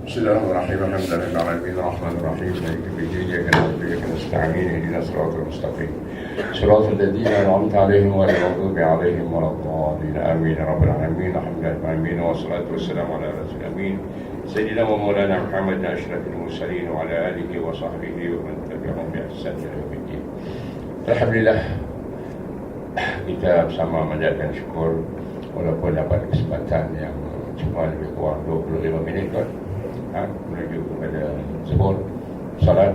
بسم الله الرحمن الرحيم الحمد لله رب العالمين الرحمن الرحيم مالك يوم الدين إياك نعبد وإياك نستعين اهدنا الصراط المستقيم صراط الذين أنعمت عليهم غير المغضوب عليهم ولا الضالين آمين يا رب العالمين الحمد لله رب العالمين والصلاة والسلام على رسول الأمين سيدنا ومولانا محمد أشرف المرسلين وعلى آله وصحبه ومن تبعهم بإحسان إلى يوم الدين. Alhamdulillah, kita bersama menjadikan syukur walaupun dapat kesempatan yang cuma lebih kurang 25 minit kot menuju kepada zuhur salat.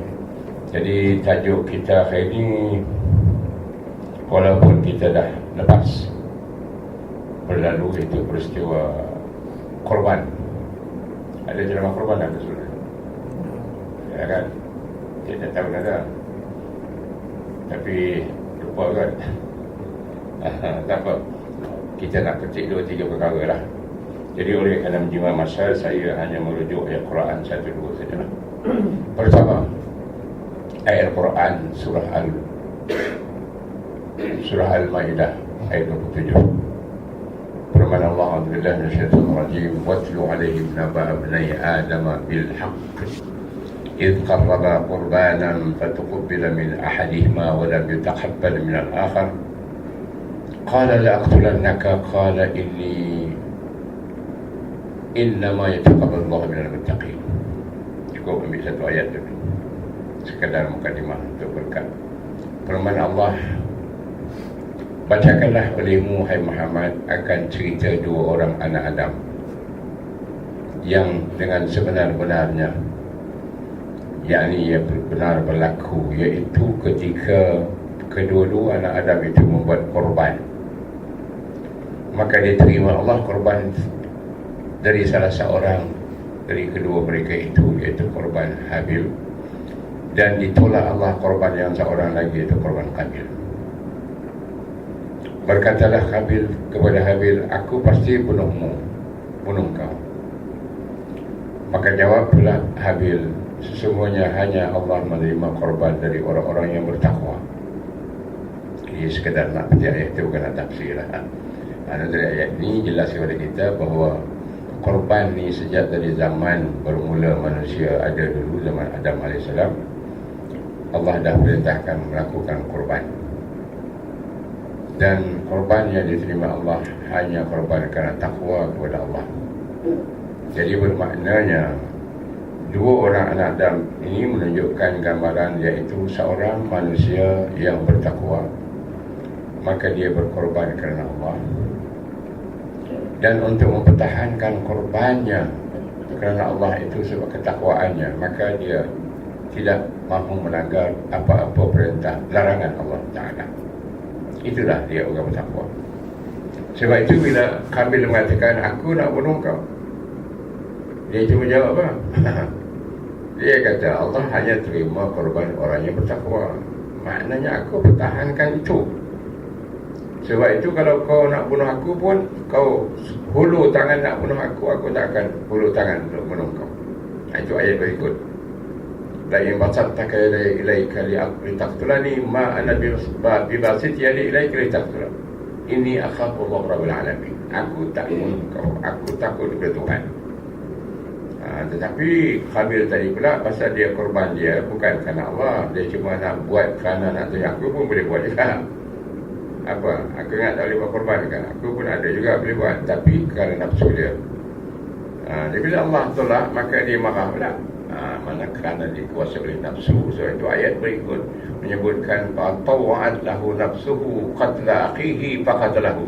Jadi tajuk kita hari ini, walaupun kita dah lepas berlalu, itu peristiwa korban. Ada ceramah korban ada sebenarnya, ya kan? Kita tahu ada, tapi lupa kan. Tak apa, kita nak ketik 2-3 perkara lah. Jadi oleh kerana menjimat masa, saya hanya merujuk ayat Quran 1-2 sajalah. Pertama, ayat Quran surah Al-Maidah ayat 27. Firman Allah Azza minasyaitonir rajim, watlu alaihim naba'a ibnai Adam bil haqq إذ قربا قربانا فتقبل من أحدهما ولم يتقبل من الآخر قال لأقتلنك قال إنما يتقبل الله من المتقين. Cukup ambil satu ayat dulu, sekadar mukadimah untuk berkat. Firman Allah, bacakanlah olehmu hai Muhammad akan cerita dua orang anak Adam yang dengan sebenar-benarnya, yakni ia benar berlaku, iaitu ketika kedua-dua anak Adam itu membuat korban, maka dia terima Allah korban dari salah seorang dari kedua mereka itu, iaitu korban Habil, dan ditolak Allah korban yang seorang lagi, iaitu korban Qabil. Berkatalah Qabil kepada Habil, aku pasti bunuh kau. Maka jawab pula Habil, sesungguhnya hanya Allah menerima korban dari orang-orang yang bertakwa. Ini sekedar nak baca ayat itu, bukan nak tafsir lah. Dari ayat ini jelas kepada kita bahawa korban ni sejak dari zaman bermula manusia ada dulu, zaman Adam AS, Allah dah perintahkan melakukan korban. Dan korban yang diterima Allah hanya korban kerana takwa kepada Allah. Jadi bermaknanya dua orang anak Adam ini menunjukkan gambaran, iaitu seorang manusia yang bertakwa, maka dia berkorban kerana Allah. Dan untuk mempertahankan korbannya kerana Allah itu sebab ketakwaannya, maka dia tidak mahu melanggar apa-apa perintah larangan Allah Ta'ala. Itulah dia orang bertakwa. Sebab itu bila Qabil mengatakan aku nak bunuh kau, dia cuma jawab apa? Dia kata Allah hanya terima korban orang yang bertakwa. Maknanya aku pertahankan itu. Sebab itu kalau kau nak bunuh aku pun, kau hulur tangan nak bunuh aku tak akan hulur tangan untuk bunuh kau. Itu ayat berikut. La in basattaka ilaika litaqtulani ma ana bibasit yadi ilaika litaqtulani inni akhafu Allah Rabbul Alamin. Aku tak bunuh kau, aku takut kepada Tuhan. Tetapi Qabil tadi pula, pasal dia korban dia bukan kerana Allah, dia cuma nak buat kerana nak tanya aku pun boleh buat juga. Apa? Aku ingat tak boleh buat korban kan? Aku pun ada juga boleh buat, tapi kerana nafsu dia. Jadi bila Allah tolak, maka dia marah pula. Mana kerana dikuasai oleh nafsu. So itu ayat berikut menyebutkan fatawa'at lahu nafsuhu qatla akhihi faqatalahu.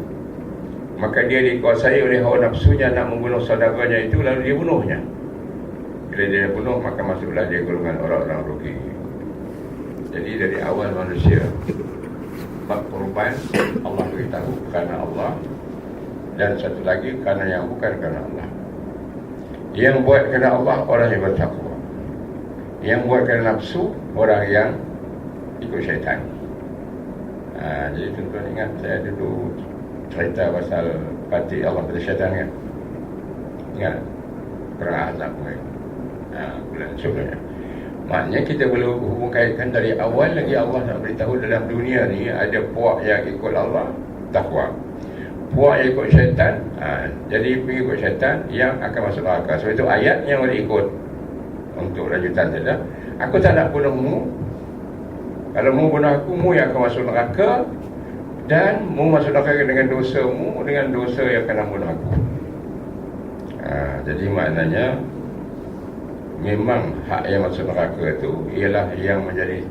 Maka dia dikuasai oleh hawa nafsunya nak membunuh saudaranya itu, lalu dia bunuhnya. Bila dia bunuh, maka masuklah dia golongan orang-orang rugi. Jadi dari awal manusia bab korban, Allah beritahu kerana Allah, dan satu lagi kerana yang bukan kerana Allah. Yang buat kerana Allah orang yang bertakwa, yang buat kerana nafsu orang yang ikut syaitan. Jadi tuan-tuan ingat, saya dulu cerita pasal parti Allah pada syaitan kan? Ingat? Perang Ahzab bulan sebelumnya. Maknanya kita boleh hubung kaitkan dari awal lagi Allah nak beritahu dalam dunia ni ada puak yang ikut Allah, takwa. puak yang ikut syaitan, jadi pengikut syaitan yang akan masuk neraka. Sebab itu ayat yang boleh ikut untuk lanjutan saja. Aku tak nak bunuhmu. Kalau mu bunuh aku, mu yang akan masuk neraka. Dan mu masuk neraka dengan dosamu, dengan dosa yang akan bunuh aku. Jadi maknanya memang hak yang masuk neraka itu ialah yang menjadi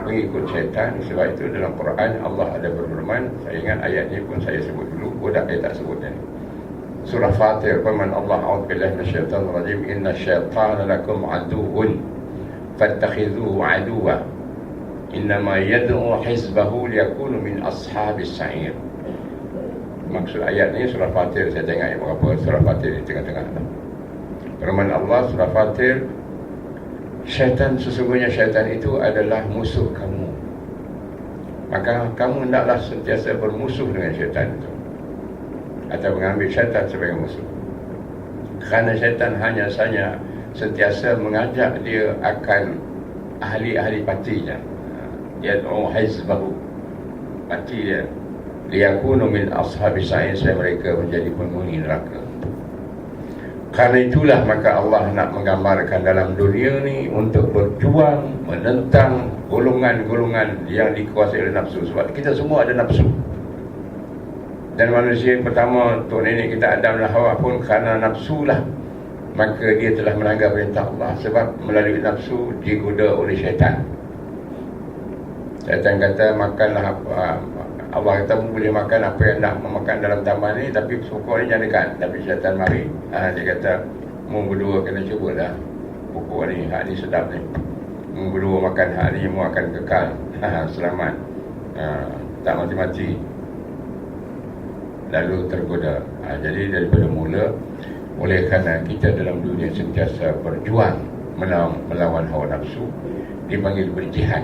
pengikut syaitan. Sebab itu dalam Quran Allah ada berfirman, saya ingat ayat ni pun saya sebut dulu, budak saya tak sebut ni. Surah Fatir, firman Allah, a'udzubillahi minasyaitanir rajim, inna syaitana lakum aduwwun fattakhidhuhu aduwwa innama yad'u hizbahu liyakunu min ashabis sa'ir. Maksud ayat ni surah Fatir, saya tengok berapa surah Fatir di tengah-tengah. Firman Allah surah Fatir, syaitan, sesungguhnya syaitan itu adalah musuh kamu. Maka kamu hendaklah sentiasa bermusuh dengan syaitan itu, atau mengambil syaitan sebagai musuh. Kerana syaitan hanya saja sentiasa mengajak dia akan ahli-ahli partinya. Yad'u hizbahu, parti dia, liyakunu min ashabis sa'ir, supaya mereka menjadi penghuni neraka. Karena itulah maka Allah nak menggambarkan dalam dunia ni untuk berjuang menentang golongan-golongan yang dikuasai oleh nafsu. Sebab kita semua ada nafsu. Dan manusia yang pertama, tok nenek kita Adam dan Hawa pun kerana nafsu lah, maka dia telah melanggar perintah Allah. Sebab melalui nafsu digoda oleh syaitan. Syaitan kata makanlah apa, Allah kata boleh makan apa yang nak memakan dalam taman ni, tapi pokok ni jangan dekat. Tapi syaitan mari, dia kata mu berdua kena cubalah pokok ni, hak ni sedap ni, mu berdua makan hak ni, mu akan kekal selamat, tak mati-mati. Lalu tergoda. Jadi daripada mula, oleh kerana kita dalam dunia sentiasa berjuang melawan hawa nafsu, dipanggil berjihad.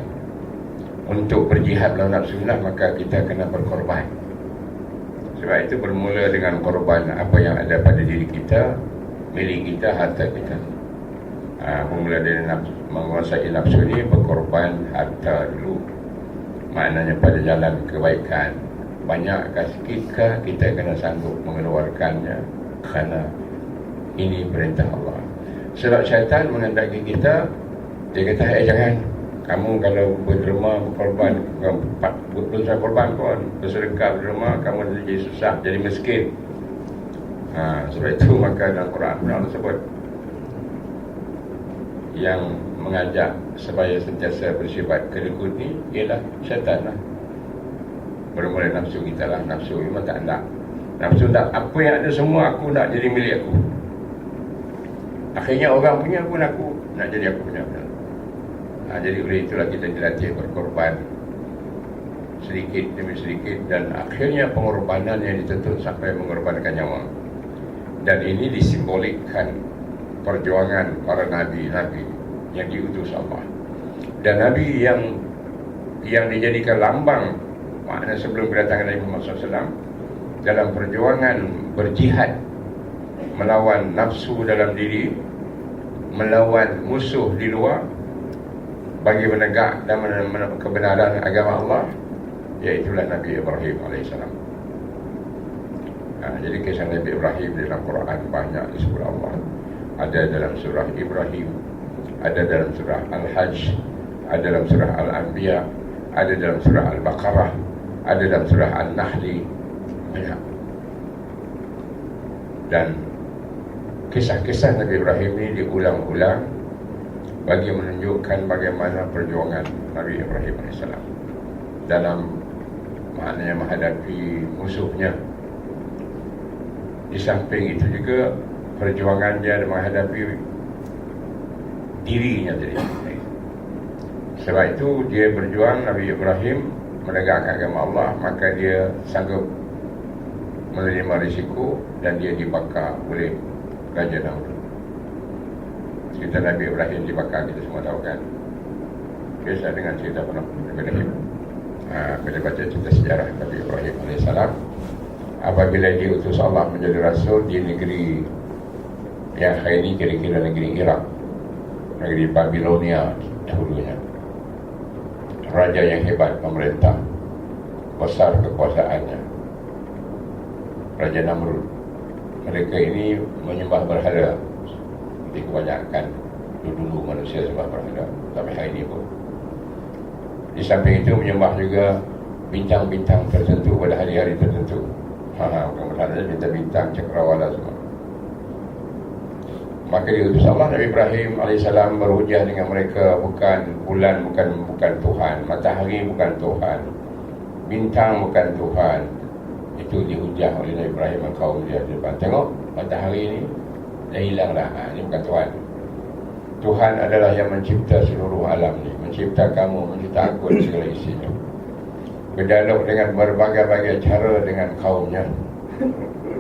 Untuk berjihad melawan nafsu lah, maka kita kena berkorban. Sebab itu bermula dengan korban apa yang ada pada diri kita, milik kita, harta kita. Bermula dari menguasai nafsu ni, berkorban harta dulu. Maknanya pada jalan kebaikan, banyakkah sekitkah kita kena sanggup mengeluarkannya, kerana ini perintah Allah. Sebab syaitan menghendaki kita, dia kata jangan, kamu kalau berderma, berkorban, berdosa korban pun, bersedekah, berderma, kamu jadi susah, jadi miskin. Sebab itu maka dalam Quran Allah sebut yang mengajak supaya sentiasa bersifat kedekut ni ialah syaitan lah. Bermula nafsu kita lah. Nafsu memang tak nak, nafsu tak, apa yang ada semua aku nak jadi milik aku. Akhirnya orang punya pun aku nak jadi aku punya. Jadi oleh itulah kita dilatih berkorban sedikit demi sedikit, dan akhirnya pengorbanan yang dituntut sampai mengorbankan nyawa. Dan ini disimbolikkan perjuangan para nabi-nabi yang diutus Allah, dan nabi yang dijadikan lambang, makna sebelum kedatangan Nabi Muhammad SAW, dalam perjuangan berjihad melawan nafsu dalam diri, melawan musuh di luar, bagi menegak dan kebenaran agama Allah, iaitulah Nabi Ibrahim AS. Jadi kisah Nabi Ibrahim dalam Quran banyak disebut Allah. Ada dalam surah Ibrahim, ada dalam surah Al-Hajj, ada dalam surah Al-Anbiya, ada dalam surah Al-Baqarah, ada dalam surah Al-Nahli, banyak. Dan kisah-kisah Nabi Ibrahim ini diulang-ulang bagi menunjukkan bagaimana perjuangan Nabi Ibrahim AS dalam maknanya menghadapi musuhnya. Di samping itu juga perjuangan dia menghadapi dirinya sendiri. Sebab itu dia berjuang, Nabi Ibrahim menegakkan agama Allah, maka dia sanggup menerima risiko dan dia dibakar oleh Raja Namrud. Cerita Nabi Ibrahim dibakar kita semua tahu kan. Kisah dengan cerita penuh Ibrahim. Bila baca cerita sejarah Nabi Ibrahim AS, apabila diutus Allah menjadi Rasul di negeri yang hari ini kira-kira negeri Iraq, negeri Babilonia dahulunya. Raja yang hebat, pemerintah, besar kekuasaannya. Raja Namrud. Mereka ini menyembah berhala. Jadi kebanyakan dulu manusia sembah berhala, sampai hari ini pun. Di samping itu menyembah juga bintang-bintang tertentu pada hari-hari tertentu. Bukan berhala, bintang-bintang, cakrawala semua. Maka diutus Allah Nabi Ibrahim AS berhujah dengan mereka, bukan bulan, bukan Tuhan, matahari bukan Tuhan, bintang bukan Tuhan. Itu dihujah oleh Nabi Ibrahim dan kaum dia di depan. Tengok, matahari ini dah hilang dah. Ini bukan Tuhan. Tuhan adalah yang mencipta seluruh alam ni, mencipta kamu, mencipta aku dan segala isinya. Berdialog dengan berbagai-bagai cara dengan kaumnya,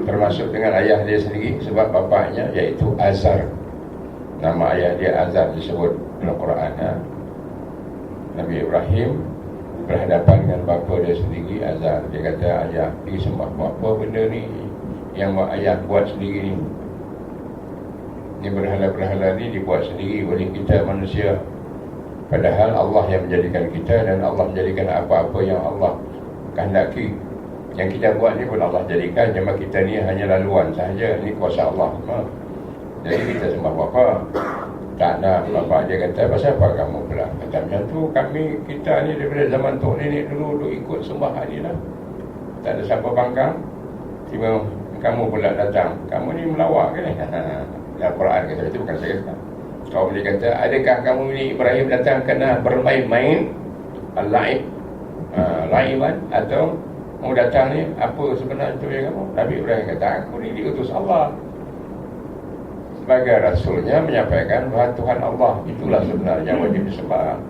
termasuk dengan ayah dia sendiri, sebab bapaknya iaitu Azar. Nama ayah dia Azar disebut dalam Quran. Nabi Ibrahim berhadapan dengan bapa dia sendiri, Azar. Dia kata, ayah pergi sembah apa benda ni yang ayah buat sendiri ni. Ini berhala-berhala ni dibuat sendiri oleh kita manusia. Padahal Allah yang menjadikan kita, dan Allah menjadikan apa-apa yang Allah kehendaki. Yang kita buat ni pun Allah jadikan, cuma kita ni hanya laluan sahaja. Ini kuasa Allah. Jadi kita sembah bapa. Tak nak, bapa dia kata, pasal apa kamu pula? Kata macam tu, kita ni daripada zaman Tok Nenek dulu ikut sembah ni lah. Tak ada siapa bangkang. Tiba kamu pula datang. Kamu ni melawak ke ni? Dalam Quran kata, itu bukan saya kata. Kaum dia kata, adakah kamu ni Ibrahim datang kena bermain-main, al-laib, laiban, atau mau datang ni apa sebenarnya tu yang kamu? Nabi Ibrahim kata, aku ni diutus Allah sebagai rasulnya menyampaikan bahawa Tuhan Allah itulah sebenarnya wajib disembah,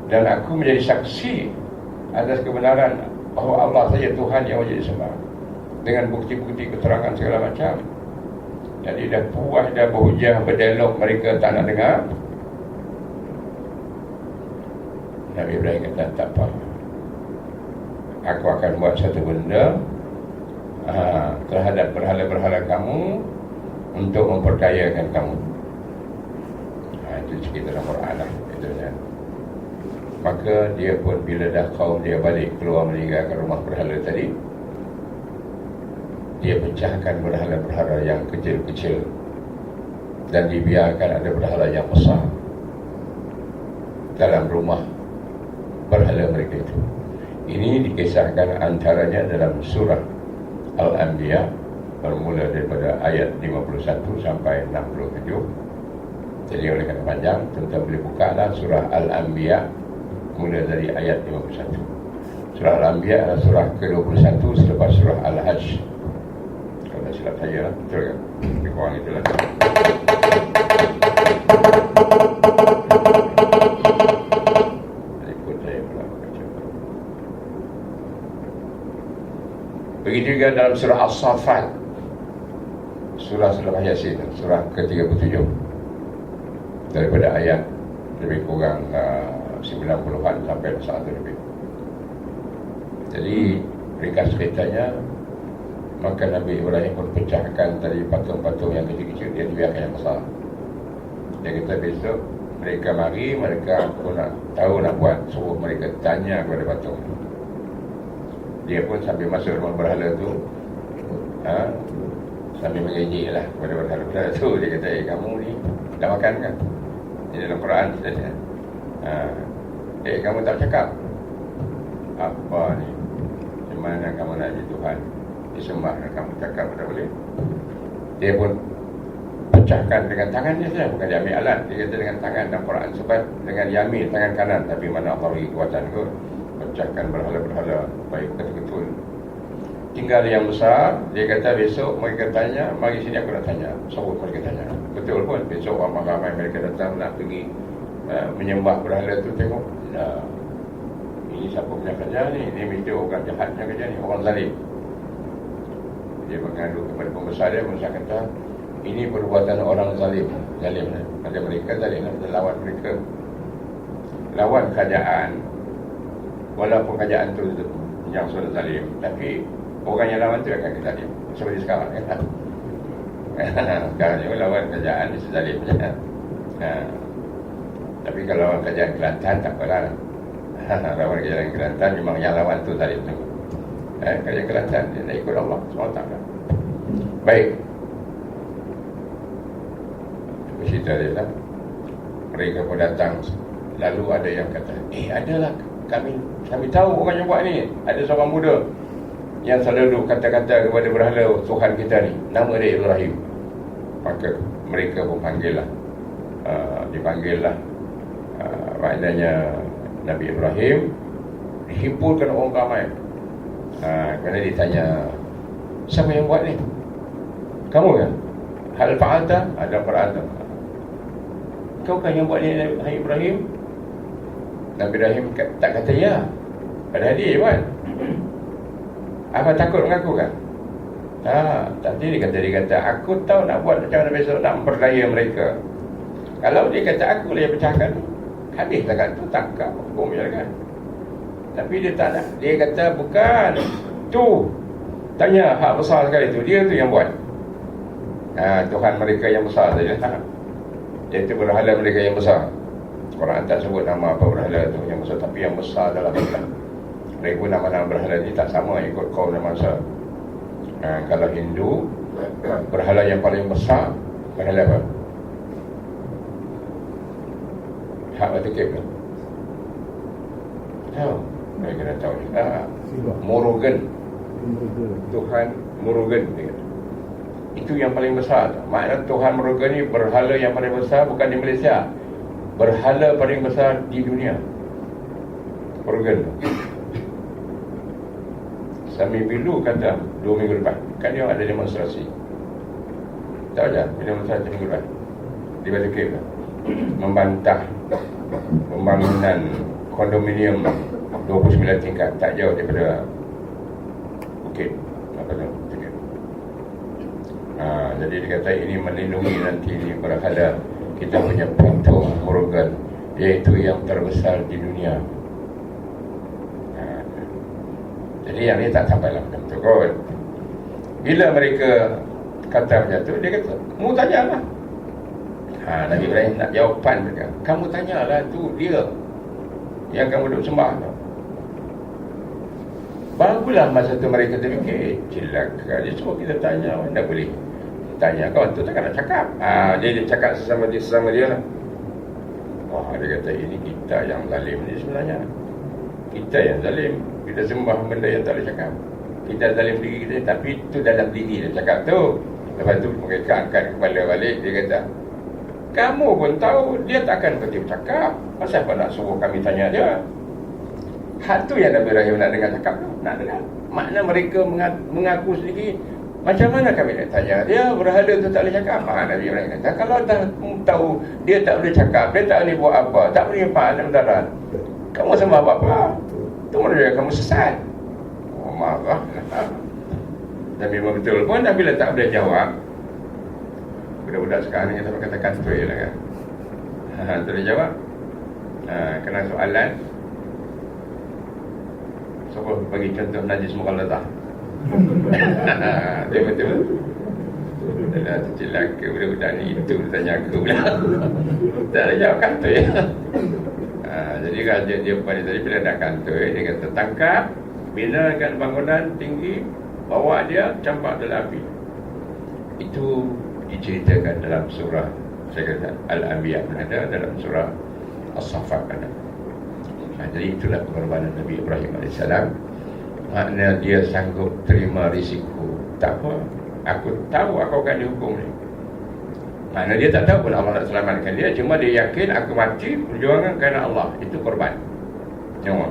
dan aku menjadi saksi atas kebenaran bahawa Allah saja Tuhan yang wajib disembah dengan bukti-bukti keterangan segala macam. Jadi dah puas, dah berhujah, berdialog, mereka tak nak dengar. Nabi Ibrahim kata, tak apa, aku akan buat satu benda terhadap berhala-berhala kamu untuk memperdayakan kamu. Itu cerita dalam Quran lah. Maka dia pun bila dah kaum dia balik keluar meninggalkan rumah berhala tadi, dia pecahkan berhala-berhala yang kecil-kecil dan dibiarkan ada berhala yang besar dalam rumah berhala mereka itu. Ini dikisahkan antaranya dalam surah Al-Anbiya, bermula daripada ayat 51 sampai 67. Jadi oleh kerana panjang, tuan-tuan boleh buka lah surah Al-Anbiya mula dari ayat 51. Surah Al-Anbiya adalah surah ke-21 selepas surah Al-Hajj. Kalau tak silap saya lah, betul kan? Lebih kurang itulah. Begitu juga dalam surah As-Saffat, surah selepas Yasin, surah ke-37, daripada ayat lebih kurang 90-an sampai 100 lebih. Jadi ringkas ceritanya, maka Nabi Ibrahim pun pecahkan tadi patung-patung yang kecil-kecil, dia dibiarkan yang besar. Dia kata besok mereka mari, mereka aku nak tahu nak buat, suruh mereka tanya kepada patung. Dia pun sambil masuk rumah berhala tu, sambil mengejek lah kepada berhala-berhala tu. Dia kata, kamu ni dah makan kan? Ini dalam Quran saja. Kamu tak cakap apa ni? Di mana kamu nak jadi Tuhan disembah dan kamu cakap tak boleh? Dia pun pecahkan dengan tangannya saja, bukan dia ambil alat. Dia kata dengan tangan dalam Quran, sebab dengan yamin tangan kanan, tapi mana Allah bagi kekuatan kot. Pecahkan berhala-berhala baik betul-betul. Tinggal yang besar. Dia kata besok mereka tanya, mari sini aku nak tanya. Suruh mereka tanya. Betul pun, besok ramai-ramai mereka datang nak pergi menyembah berhala tu. Tengok, ini siapa punya kerja ni? Ini mesti orang jahat punya kerja ni, orang zalim. Dia mengadu kepada pembesar dia, pembesar kata, ini perbuatan orang zalim. Zalim lah. Pada mereka zalim lah, lawan mereka. Lawan kerajaan. Walaupun kerajaan tu yang sudah zalim, tapi orang yang lawan tu akan zalim. Seperti sekarang kan. Sekarang ni lawan kerajaan ni zalim. Tapi kalau lawan kerajaan Kelantan tak apalah. Lawan kerajaan Kelantan memang yang lawan tu zalim tu. Kerajaan Kelantan dia nak ikut Allah SWT. Baik, cerita dia lah. Mereka pun datang. Lalu ada yang kata, adalah kami tahu orang yang buat ni. Ada seorang muda yang selalu kata-kata kepada berhala Tuhan kita ni, nama dia Ibrahim. Maka mereka pun dipanggillah maknanya Nabi Ibrahim, dihimpulkan orang ramai. Kerana ditanya, siapa yang buat ni? Kamu kan? Hal fa'alta? Ada fa'alta. Kau kan yang buat ni, hai Ibrahim? Nabi Ibrahim tak kata ya. Padahal dia kan. Apa takut mengaku kan? Tadi dia kata aku tahu nak buat macam mana besok, nak memperdaya mereka. Kalau dia kata aku lah yang pecahkan, habis cakap tu, tangkap hukum je kan. Tapi dia tak nak. Dia kata bukan tu, tanya hak besar sekali tu, dia tu yang buat. Tuhan mereka yang besar saja, iaitu berhala mereka yang besar. Quran tak sebut nama apa berhala tu yang besar, tapi yang besar dalam Islam. Mereka pun nama-nama berhala ni tak sama ikut kaum dan masa. Kalau Hindu, berhala yang paling besar berhala apa? Hak Batikip kan? Tahu? Mereka dah tahu ni. Murugan. Tuhan Murugan dia. Itu yang paling besar. Maknanya Tuhan Murugan ni berhala yang paling besar bukan di Malaysia. Berhala paling besar di dunia. Murugan. Sami Bilu kata 2 minggu lepas, kan dia ada demonstrasi. Tahu tak demonstrasi minggu lepas? Di Batikip kan? Membantah pembangunan kondominium 29 tingkat tak jauh daripada Bukit Bukit. Jadi dia kata ini melindungi nanti ini berhala kita punya patung Murugan, iaitu yang terbesar di dunia. Jadi yang ni tak sampai lah macam tu kot. Bila mereka kata macam tu, dia kata, mu tanyalah. Nabi Ibrahim nak jawapan mereka. Kamu tanyalah tu dia yang kamu duduk sembah tu. Barulah masa tu mereka terfikir, celaka dia suruh kita tanya, mana boleh tanya kau tu takkan nak cakap. Dia cakap sesama dia lah. Dia kata ini kita yang zalim ni sebenarnya. Kita yang zalim. Kita sembah benda yang tak boleh cakap. Kita zalim diri kita, tapi itu dalam diri dia cakap tu. Lepas tu mereka angkat kepala balik. Dia kata, kamu pun tahu dia takkan berhenti bercakap. Pasal apa nak suruh kami tanya dia? Hal tu yang Nabi Ibrahim nak dengar cakap tu. Nak dengar. Makna mereka mengaku sendiri, macam mana kami nak tanya dia? Berhala tu tak boleh cakap. Nabi Ibrahim kata, kalau dah tahu dia tak boleh cakap, dia tak boleh buat apa, tak boleh faham dalam darat, kamu sembah apa-apa? Itu menunjukkan kamu sesat. Marah. Dan memang betul pun, tapi bila tak boleh jawab, budak-budak sekarang ni sampai kata kantoi lah kan. Tak boleh jawab. Kena soalan. Siapa bagi contoh najis mukhalatah? Dia betul. Dah celaka budak-budak ni, itu dia tanya aku pula. Tak boleh jawab kantoi. Jadi raja dia pada tadi bila dah kantoi, dia kata tangkap, binakan bangunan tinggi, bawa dia campak dalam api. Itu diceritakan dalam surah, saya kata Al-Anbiya ada, dalam surah As-Saffat ada. Jadi itulah pengorbanan Nabi Ibrahim AS. Maknanya dia sanggup terima risiko. Tak apa, aku tahu aku akan dihukum ni. Maknanya dia tak tahu pun Allah nak selamatkan dia, cuma dia yakin aku mati perjuangan kerana Allah. Itu korban nyawa.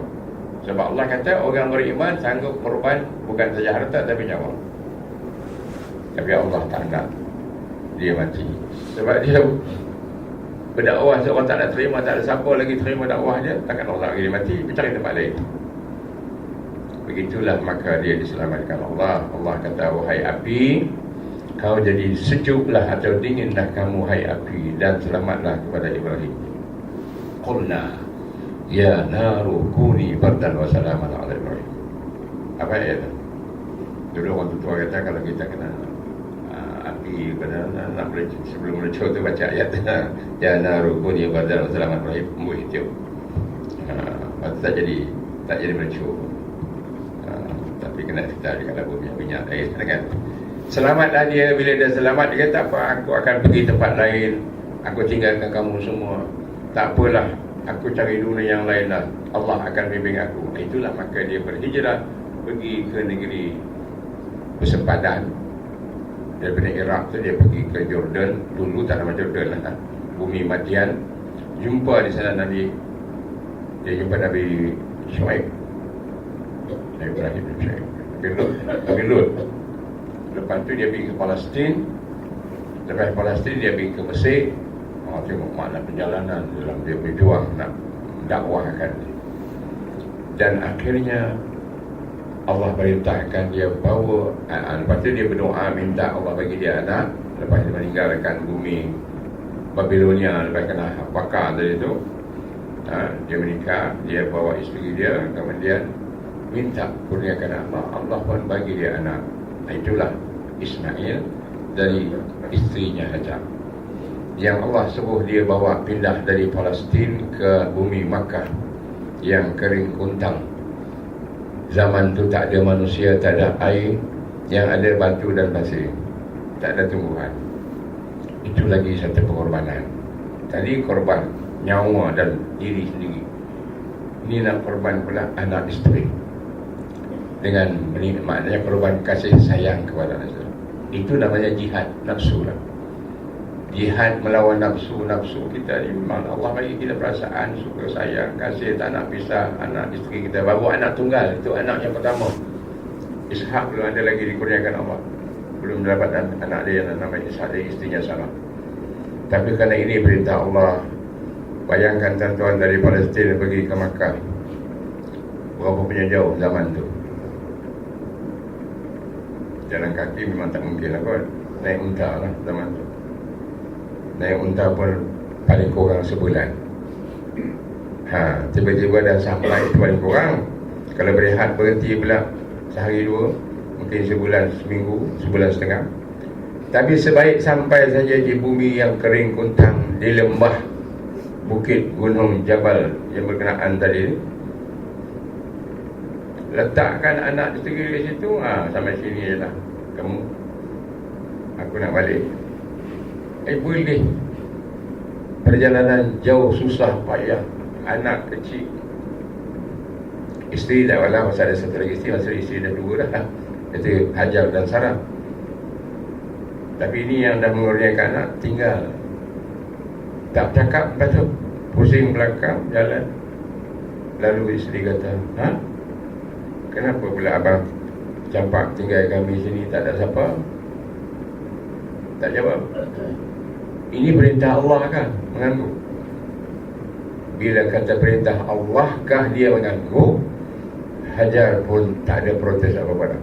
Sebab Allah kata orang beriman sanggup korban bukan saja harta tapi nyawa. Tapi Allah tak nak dia mati. Sebab dia berdakwah, seorang tak nak terima, tak ada siapa lagi terima dakwah dia, takkan Allah bagi dia mati, cari tempat lain. Begitulah maka dia diselamatkan Allah. Allah kata, wahai api, kau jadi sejuklah atau dinginlah kamu hai api, dan selamatlah kepada Ibrahim. Qulna ya naru kuni bardan wa salaman ala Ibrahim. Apa ayat? Dulu orang tua kata kalau kita kena api, kena nak sebelum melecur tu baca ayat ya naru kuni bardan wa salaman ala Ibrahim. Itu tak jadi melecur. Tapi kena fitnah di dalam bumi minyak air kan. Selamatlah dia. Bila dia selamat, dia kata apa, aku akan pergi tempat lain, aku tinggalkan kamu semua. Tak apalah, aku cari dunia yang lain lah, Allah akan bimbing aku. Itulah maka dia berhijrah pergi ke negeri bersepadan. Daripada Iraq tu dia pergi ke Jordan. Dulu tak nama Jordan lah, bumi Madian. Jumpa di sana Nabi. Dia jumpa Nabi Shu'aib, Nabi Ibrahim bin Shu'aib, Nabi Lut. Lepas tu dia pergi ke Palestin. Lepas Palestin dia pergi ke Mesir. Tengok makna perjalanan dalam dia berjuang nak dakwahkan. Dan akhirnya Allah perintahkan dia bawa, lepas tu dia berdoa minta Allah bagi dia anak. Lepas dia meninggalkan bumi Babilonia, lepas kena bakar tadi tu, dia menikah, dia bawa isteri dia, kemudian minta kurniakan anak. Allah pun bagi dia anak. Itulah Ismail dari isterinya Hajar, yang Allah suruh dia bawa pindah dari Palestin ke bumi Makkah yang kering kuntang. Zaman tu tak ada manusia, tak ada air, yang ada batu dan pasir, tak ada tumbuhan. Itu lagi satu pengorbanan. Tadi korban nyawa dan diri sendiri, ini nak korban pula anak isteri. Dengan maknanya korban kasih sayang kepada anak. Itu namanya jihad nafsu lah. Jihad melawan nafsu kita ni. Memang Allah bagi kita perasaan suka sayang, kasih, tak nak pisah anak isteri kita. Baru anak tunggal, itu anak yang pertama. Ishak belum ada lagi dikurniakan Allah, belum dapat anak dia yang namanya Ishak, dari isterinya Sarah. Tapi kerana ini perintah Allah. Bayangkan tuan-tuan dari Palestin pergi ke Makkah, berapa punya jauh zaman tu. Jalan kaki memang tak mungkin lah kot. Naik unta lah zaman tu. Naik unta pun paling kurang sebulan. Tiba-tiba dah sampai itu paling kurang. Kalau berehat berhenti pula sehari dua, mungkin sebulan, seminggu, sebulan setengah. Tapi sebaik sampai saja di bumi yang kering kuntang, di lembah bukit gunung Jabal yang berkenaan tadi, letakkan anak isteri di situ, sampai sini je lah kamu, aku nak balik. Boleh. Perjalanan jauh, susah, payah, anak kecil. Isteri tak walau, masa ada satu lagi isteri, masa isteri dah dua dah, itu Hajar dan Sarah. Tapi ini yang dah mengurniakan anak, tinggal. Tak cakap, lepas tu pusing belakang, jalan. Lalu isteri kata, kenapa pula abang campak tinggal kami sini, tak ada siapa? Tak jawab. Ini perintah Allah kan, mengganggu. Bila kata perintah Allah kah dia mengganggu, Hajar pun tak ada protes apa-apa.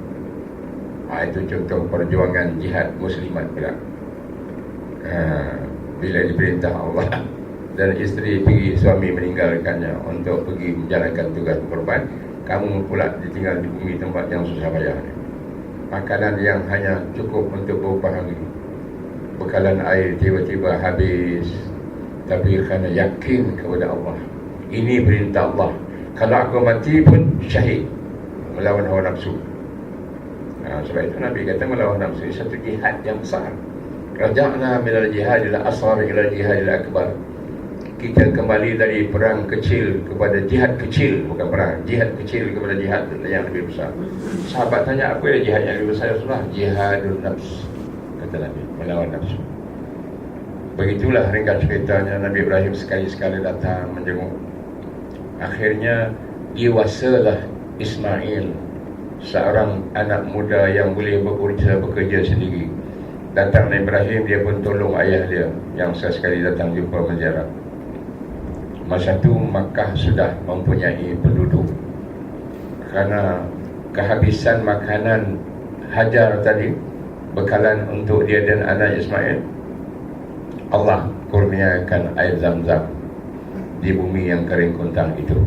Itu contoh perjuangan jihad muslimat pula. Bila diperintah Allah dan isteri pergi, suami meninggalkannya untuk pergi menjalankan tugas korban, kamu pula ditinggal di bumi tempat yang susah payah ni. Makanan yang hanya cukup untuk beberapa hari, bekalan air tiba-tiba habis. Tapi kerana yakin kepada Allah, ini perintah Allah, kalau aku mati pun syahid melawan hawa nafsu. Sebab itu Nabi kata melawan nafsu satu jihad yang besar. Raja'na minal jihadil asghar ila jihadil akbar. Kita kembali dari perang kecil kepada jihad kecil, bukan perang, jihad kecil kepada jihad yang lebih besar. Sahabat tanya, apa ya jihad yang lebih besar? Rasulullah, jihadun nafs, kata Nabi, melawan nafsu. Begitulah ringkas ceritanya. Nabi Ibrahim sekali-sekali datang menjenguk. Akhirnya dewasalah Ismail, seorang anak muda yang boleh bekerja sendiri. Datang Nabi Ibrahim, dia pun tolong ayah dia yang sekali datang jumpa menziarah. Masa tu Makkah sudah mempunyai penduduk. Kerana kehabisan makanan Hajar tadi, bekalan untuk dia dan anak Ismail, Allah kurniakan air Zam-Zam di bumi yang kering kuntang itu.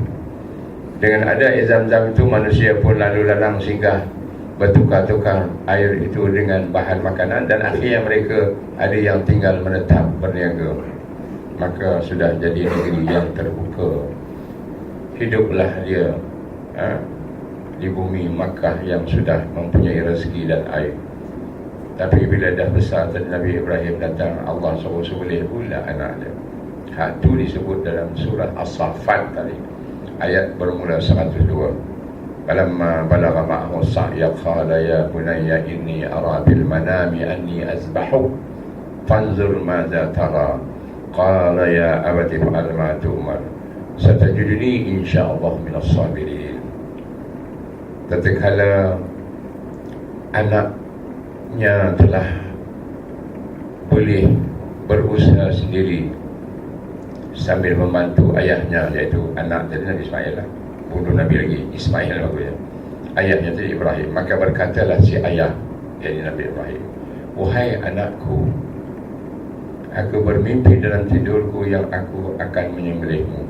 Dengan ada air Zam-Zam itu, manusia pun lalu lalang singgah, bertukar-tukar air itu dengan bahan makanan, dan akhirnya mereka ada yang tinggal menetap berniaga. Maka sudah jadi negeri yang terbuka. Hiduplah dia di bumi Makkah yang sudah mempunyai rezeki dan air. Tapi bila dah besar Nabi Ibrahim datang, Allah suruh boleh pula anak dia. Itu disebut dalam surah As-Saffat tadi, ayat bermula 102. Falamma balagha ma'ahu as-sa'ya qala ya bunayya inni ara bil manami anni azbahuk fanzur madza tara qala ya abati fa'al ma tu'mar satajiduni insyaallah minas sabirin. Tatkala anaknya telah boleh berusaha sendiri sambil membantu ayahnya, iaitu anak dari Nabi Ismail lah, bunuh Nabi lagi Ismail bagusnya, ayahnya tadi Ibrahim. Maka berkatalah si ayah, iaitu Nabi Ibrahim, wahai anakku, aku bermimpi dalam tidurku yang aku akan menyembelihmu.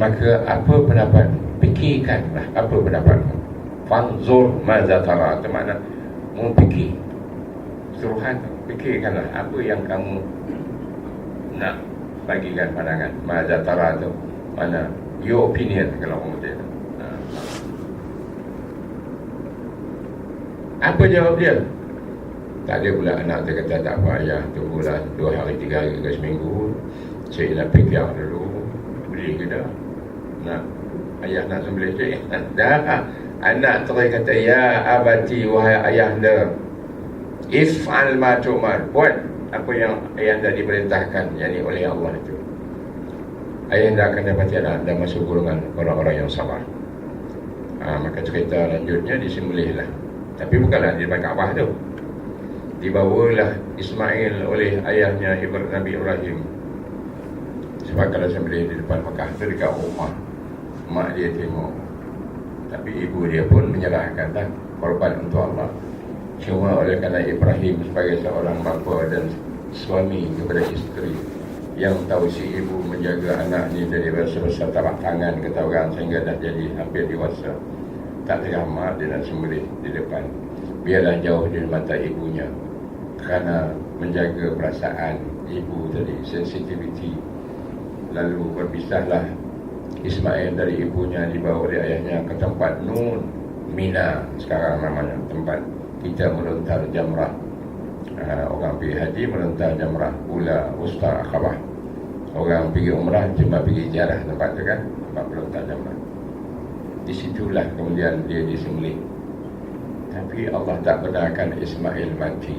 Maka apa pendapatmu? Fikirkanlah apa pendapatmu. Fanzur maza tara, itu makna mu fikir, suruhan, fikirkanlah apa yang kamu nak bagikan pandangan. Maza tara tu mana your opinion kalau orang kata. Apa jawab dia? Tak ada pula anak dia kata tak apa ayah, tunggulah 2 hari 3 hari ke seminggu, saya nak fikir dulu boleh ke dah nak ayah nak sembelih saya. Dah anak terus kata ya abati, wahai ayahanda, if'al ma tu'mar, buat apa yang ayahanda diperintahkan, yakni oleh Allah itu. Ayahanda akan dapati anak anda masuk golongan orang-orang yang sabar. Maka cerita lanjutnya disembelihlah. Tapi bukanlah di depan Kaabah tu. Dibawalah Ismail oleh ayahnya Nabi Ibrahim. Sebab kalau sembelih di depan Mekah tu dekat rumah, mak dia tengok. Tapi ibu dia pun menyerahkan korban untuk Allah. Cuma oleh kerana Ibrahim sebagai seorang bapa dan suami kepada isteri yang tahu si ibu menjaga anak ni dari sebesar tapak tangan kata orang sehingga dah jadi hampir dewasa, tak teramat dia nak sembelih di depan. Biarlah jauh dari mata ibunya, kerana menjaga perasaan ibu tadi, sensitivity. Lalu berpisahlah Ismail dari ibunya, dibawa oleh ayahnya ke tempat Nun, Mina sekarang namanya, tempat kita melontar jamrah. Orang pergi haji melontar jamrah ula usta Aqabah. Orang pergi umrah cuma pergi ziarah tempat tu kan, tempat melontar jamrah. Di situlah kemudian dia disembelih. Tapi Allah tak benarkan Ismail mati.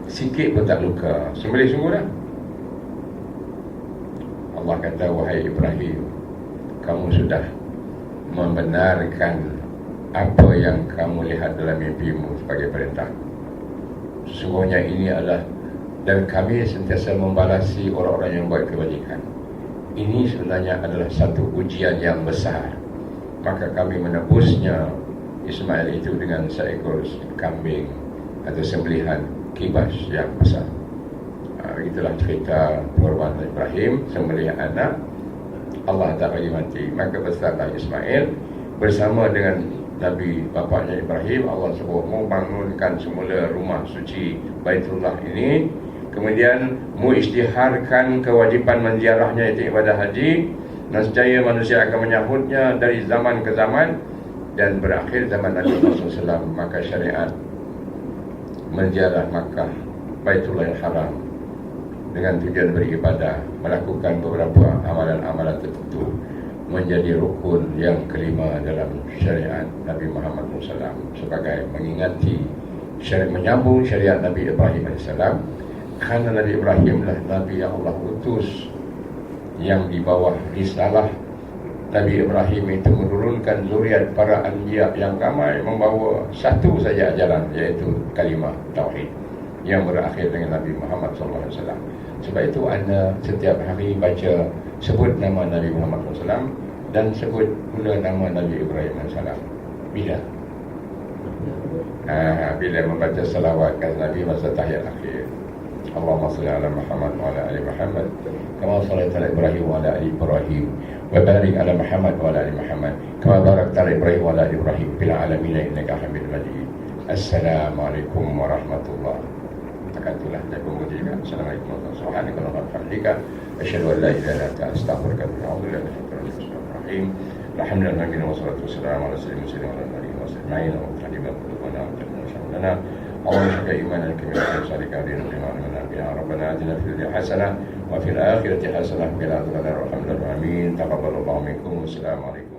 Sikit pun tak luka, sembelih sungguh dah. Allah kata, wahai Ibrahim, kamu sudah membenarkan apa yang kamu lihat dalam mimpimu sebagai perintah. Sesungguhnya ini adalah, dan kami sentiasa membalasi orang-orang yang buat kebajikan. Ini sebenarnya adalah satu ujian yang besar. Maka kami menebusnya Ismail itu dengan seekor kambing atau sembelihan kibas yang besar. Itulah cerita korban Ibrahim, sembelih anak. Allah tak bagi mati, maka besarlah Ismail bersama dengan Nabi bapaknya Ibrahim. Allah suruh membangunkan semula rumah suci Baitullah ini. Kemudian mengisytiharkan kewajipan menziarahnya, itu ibadah haji. Nescaya manusia akan menyahutnya dari zaman ke zaman. Dan berakhir zaman Nabi Muhammad SAW, maka syariat menziarah Makkah, Baitullah Haram dengan tujuan beribadah, melakukan beberapa amalan-amalan tertentu menjadi rukun yang kelima dalam syariat Nabi Muhammad SAW, sebagai mengingati syariat, menyambung syariat Nabi Ibrahim AS. Kerana Nabi Ibrahim lah Nabi yang Allah utus, yang di bawah risalah Nabi Ibrahim itu menurunkan zuriat para anbiya yang ramai, membawa satu saja ajaran, iaitu kalimah tauhid yang berakhir dengan Nabi Muhammad SAW. Sebab itu anda setiap hari baca, sebut nama Nabi Muhammad SAW dan sebut pula nama Nabi Ibrahim AS. Bila? Bila membaca salawat ke Nabi masa tahiyat akhir. Allahumma salli ala Muhammad wa ala ali Muhammad kama sallaita ala Ibrahim wa ala ali Ibrahim wa barik ala Muhammad wa ala ali Muhammad kama barakta ala Ibrahim wa ala ali Ibrahim fil alamin innaka Hamidum Majid. Assalamualaikum warahmatullahi wabarakatuh. Takatulah dan pemujian. Assalamualaikum warahmatullahi wabarakatuh. Asyhadu an la ilaha illa anta astaghfiruka wa atubu ilaik. الحمد لله والصلاة والسلام على سيدنا المرسلين وعلى آله وصحبه أجمعين واغفر لنا ذنوبنا وتقبل شهادتنا اللهم اشف إيماننا كما يصلي علينا بما علمنا يا ربنا آتنا في الدنيا حسنة وفي الآخرة حسنة وقنا عذاب النار والحمد لله آمين تقبل الله منكم والسلام عليكم